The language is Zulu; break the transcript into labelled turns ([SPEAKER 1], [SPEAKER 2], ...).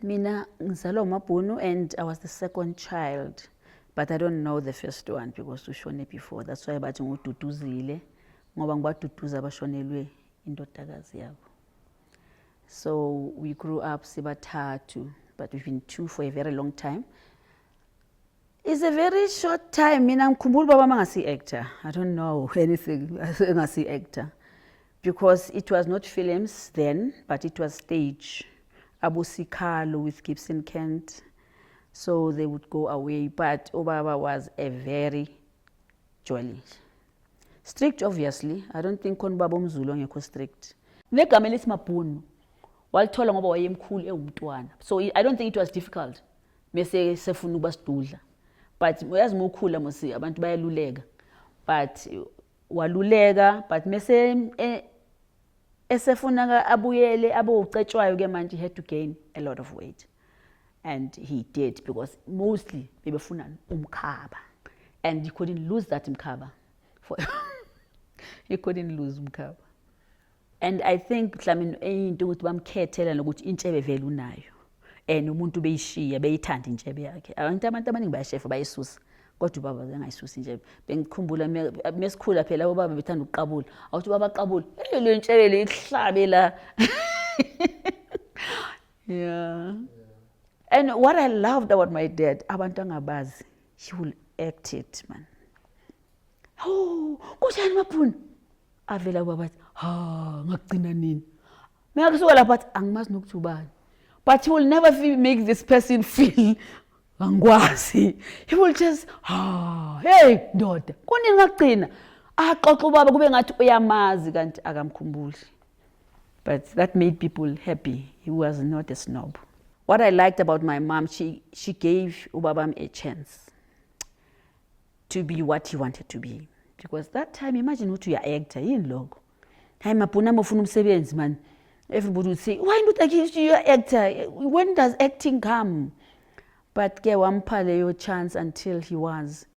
[SPEAKER 1] Mina ngizalwa uMabhunu and I was the second child, but I don't know the first one because ushone before. That's why bathi ngududuzile ngoba ngibaduduza abashonelwe indodakazi yabo. So we grew up sibathathu, but we've been two for a very long time. It's a very short time. Mina ngikhumbula baba mangasi actor. I don't know anything ngasi actor because it was not films then, but it was stage. Abu Sikalo with Gibson Kent. So they would go away, but Obaba was a very jolly. Strict, obviously. I don't think Konbaba Mzulu ngekho strict. Negama elithi Mabhunu walithola ngoba wayemkhulu ewumntwana. So I don't think it was difficult. Mase sefuna ukubasidudla. But uyazi mokhula mose abantu bayaluleka. But waluleka, but mase esefuna abuyele abocetshwayo ke manje he had to gain a lot of weight. And he did because mostly bebefuna umkhaba. And he couldn't lose that mkhaba. He couldn't lose umkhaba. And I think mhlawumbe into ukuthi bamkhethela nokuthi intshebe vele unayo. And umuntu beyishiya beyithanda intshebe yakhe. Abantu abaningi bayashefa bayisusa. Kodwa ubaba engayisusa intshebe. Bengikhumbula mesikhula phela ubaba bethanda ukuqabula. Awuthi baba qabula. Le ntshebe le ihlabe la. Yeah. And what I loved about my dad, abantu angabazi, he will act it, man. Oh, kunjani Mabhunu? Avela ubaba athi, "Ha, ngagcina nini?" Mina kusuka lapha athi angimazi nokuthi ubani. But he will never make this person feel angwazi. He will just, hey, ndoda, kunini ngagcina? Axoxa ubaba kube ngathi uyamazi kanti akamkhumbuli. But that made people happy. He was not a snob. What I liked about my mom, she gave ubabam a chance to be what he wanted to be. Because that time, imagine what you are actor, in log. Hey, Mabhunu mofuna umsebenzi man. Everybody would say, why not you are actor? When does acting come? But ke wampha leyo chance until he was.